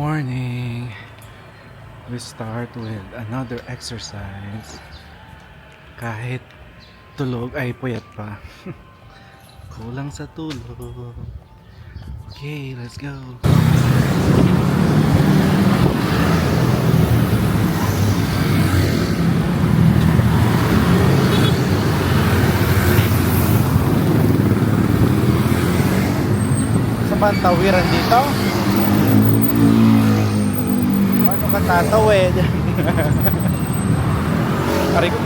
morning. We start with another exercise. Kahit tulog ay puyat pa. Kulang sa tulog. Okay, let's go. Sa pantawiran dito? Paano ka tatawid? Aray ko.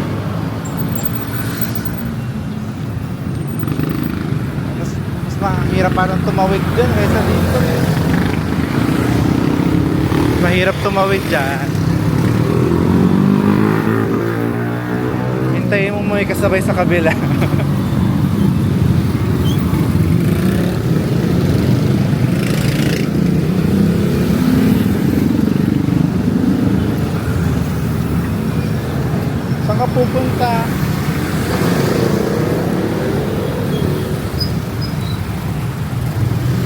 Mas mahirap parang tumawid dyan kaysa dito. Mahirap tumawid dyan. Hintayin mo may kasabay sa kabila. Saan ka pupunta?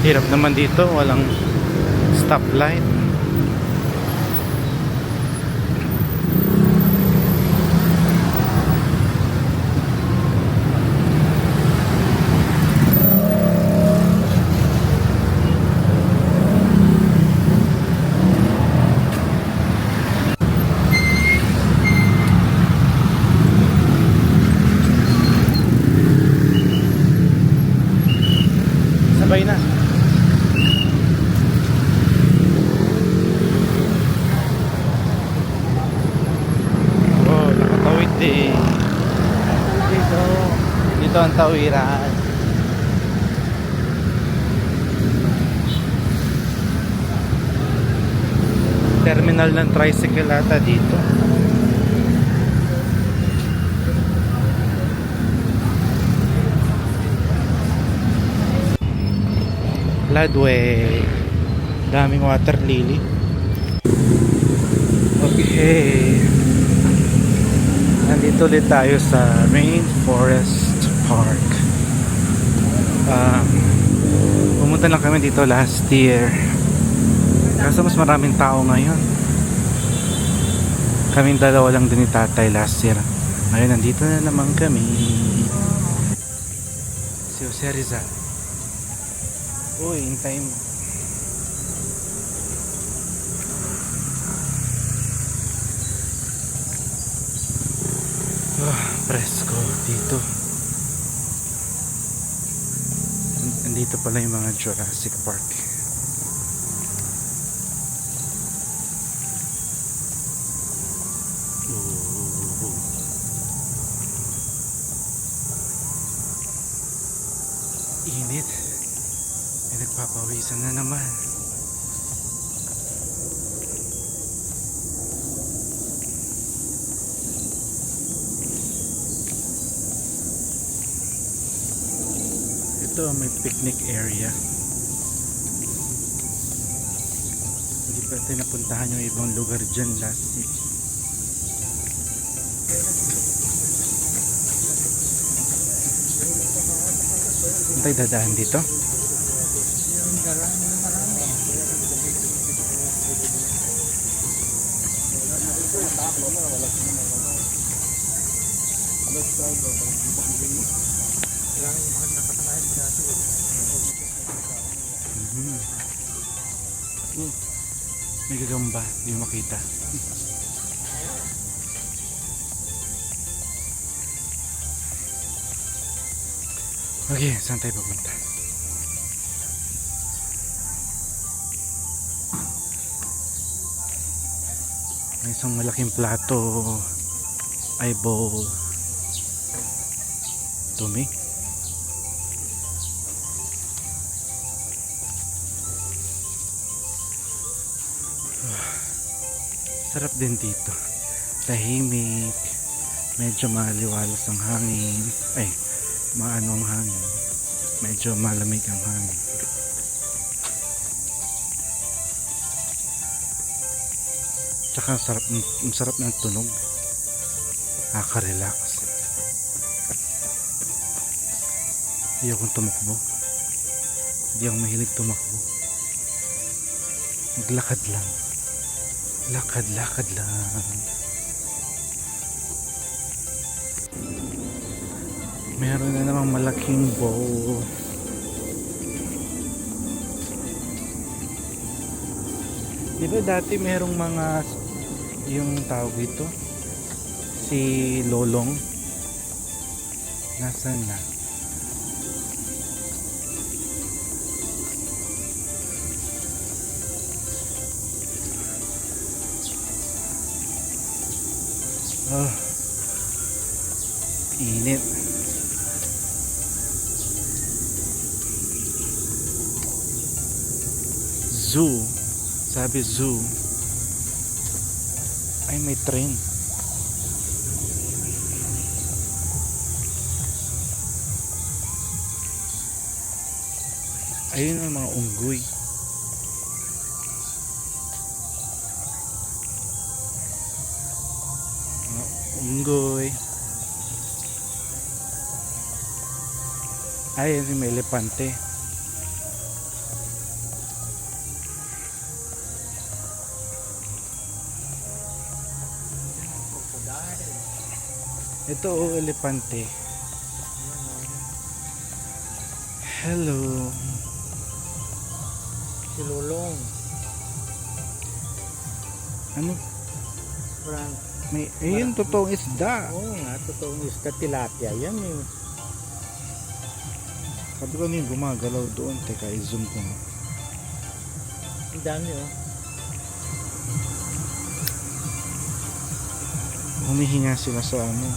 Hirap naman dito, walang stoplight. Sabay na. Oh, nakatawid din. Dito ang tawiran. Terminal ng tricycle ata dito. Floodway. Daming water lily. Okay. Nandito ulit tayo sa Rainforest Park. Pumunta lang kami dito last year. Kaso mas maraming tao ngayon. Kaming dalawa lang din ni tatay last year. Ngayon nandito na naman kami. Si Jose Rizal. Uy, hintay mo. Presko dito. Andito pala yung mga Jurassic Park. Init. Nagpapawisan na naman. Ito may picnic area. Hindi pa tayo napuntahan yung ibang lugar dyan last year. Saan tayo dadaan dito? May gagamba, hindi mo makita. Okay, saan tayo pupunta? May isang malaking plato, eyeball, dumi. Sarap din dito. Tahimik. Medyo maliwalas ang hangin. Ay, maano ang hangin. Medyo malamig ang hangin. Tsaka sarap ng tunog. Nakaka-relax. Ayokong tumakbo. Hindi ako mahilig tumakbo. Maglakad lang. Lakad lang. Meron na namang malaking bowl. Diba dati merong mga yung tawag ito si Lolong, nasaan na? Oh, init. Zoo, sabi zoo. Ay, may train. Ayun ang mga unggoy. Mga unggoy. Ayun, may elepante. Ito o, elepante. Hello. Si Lulong. Ano? Frank. May, ayun, totoong isda. Oo nga, totoong isda, tilapia. Yan eh. Sabi ko ano yung gumagalaw doon. Teka, i-zoom ko nga. Ang dami oh. Humihinga sila sa ano.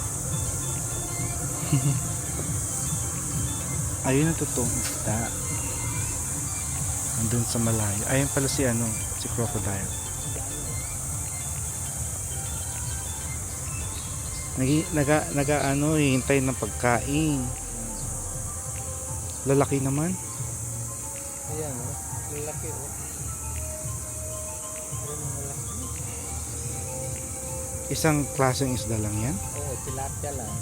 Ayun ang totoong isda. Andun sa malayo. Ayun pala si ano, si crocodile. Naga ano, hihintay ng pagkain. Lalaki naman. Ayan oh. Lalaki oh. Isang klaseng isda lang yan. Oo, tilapia lang.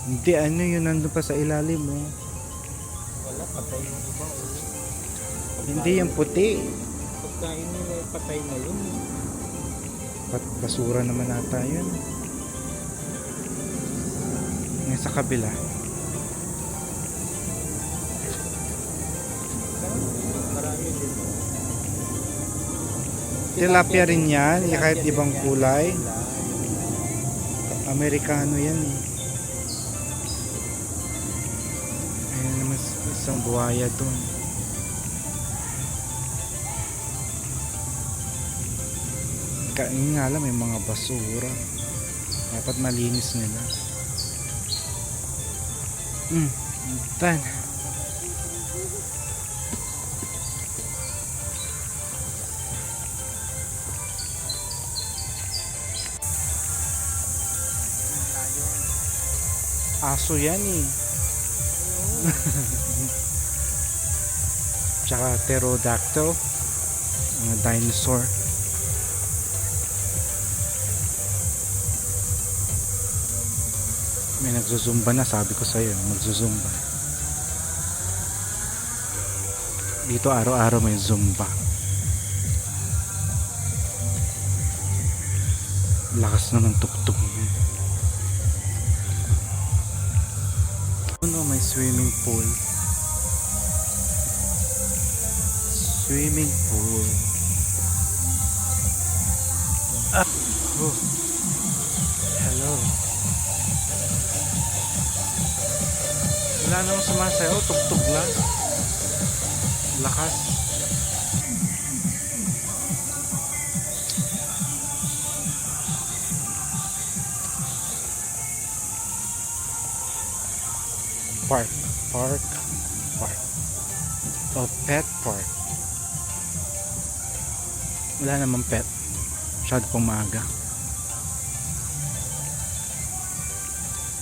Hindi, ano yun, nandun pa sa ilalim mo. Wala, patay yung iba oh. Hindi yung puti. Pagkain nila, patay na yun. Basura naman ata yun. Ngayon sa kabila. Marami din. Tilapia rin yan, Tilapia kahit din ibang yan. kulay. Amerikano yan eh. Ayun naman isang buhaya dun. Yun nga lang, may mga basura. Dapat malinis nila. Tan. Aso yan eh. Tsaka pterodactyl, mga dinosaur. May nagzuzumba na, sabi ko sa'yo, magzuzumba. Dito araw-araw may zumba. Lakas naman tuktok. Ano, may swimming pool. Swimming pool. Ah. Oh. Hello. Wala namang sumasayaw, tugtog lang. Lakas. Park. Oh, pet park. Wala namang pet. Masyado pang maaga.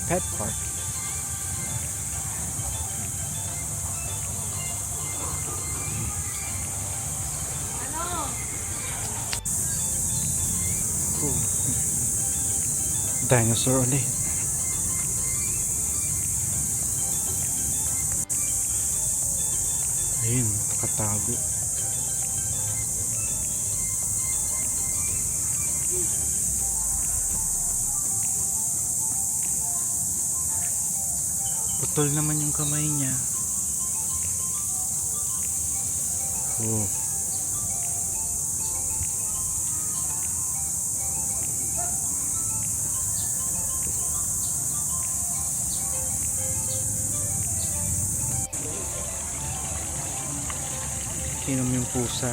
Pet park. Cool. Dinosaur ulit. Ayun, nakatago. Putol naman yung kamay niya. Oh. Kinom yung pusa.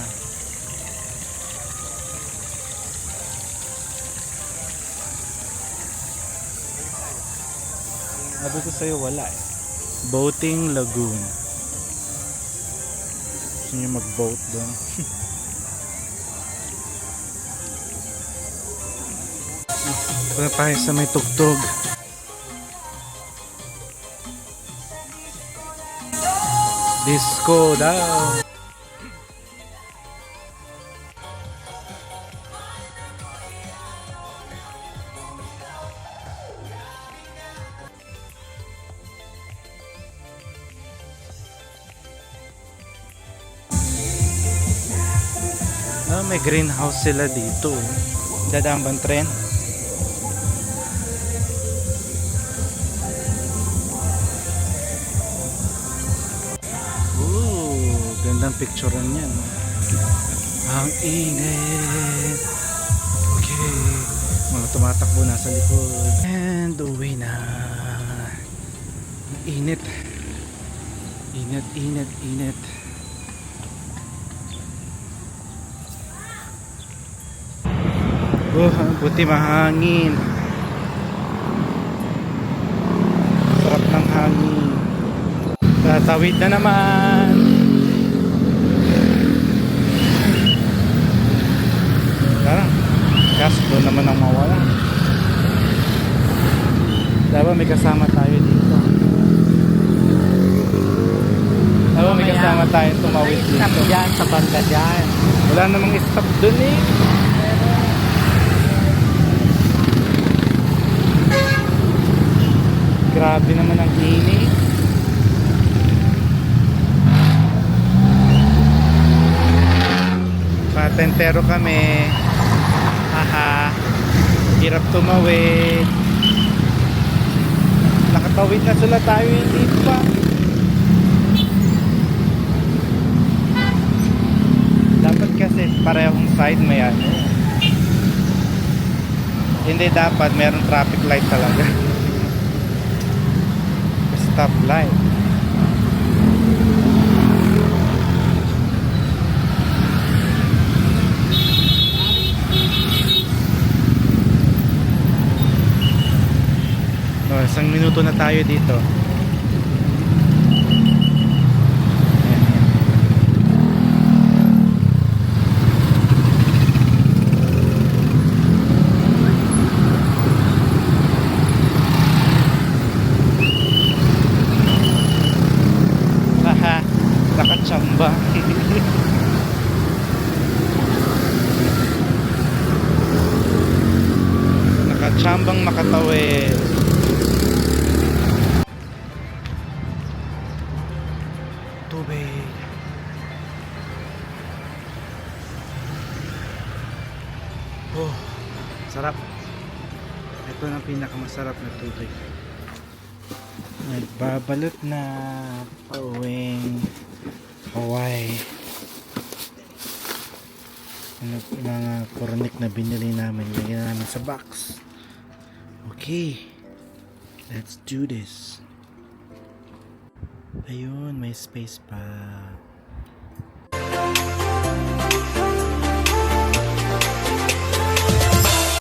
Sabi ko sa'yo, wala eh. Boating Lagoon. Gusto niyo mag-boat doon? Punta tayo sa may tugtog. Disco daw. Ah, may greenhouse sila dito. Dadaan bang tren? Ooh, gandang picturean yan. Ang init. Okay. Mga tumatakbo na sa likod. And uwi na. Ang init. Init, init, init. Oh, buti mahangin. Sarap ng hangin. Tatawid na naman. Tara. Kaso naman ang mawala. Diba may kasama tayo dito? Diba may kasama tayo tumawid dito? Stop dyan, sa banda dyan. Wala namang stop dun eh. Grabe naman ang init. Patentero kami. Haha. Hirap tumawid. Nakatawid na sila tayo, hindi pa. Dapat kasi parehong side may ano. Hindi dapat meron traffic light talaga. Stop light. No, isang minuto na tayo dito. Haha, nakachamba. Nakachambang makatawid. Tubig. Oh, sarap. Ito ang pinakamasarap na tubig. Nagbabalot na pauwing Hawaii. Mga cornic na binili namin, lagyan namin sa box. Okay, let's do this. Ayun, may space pa.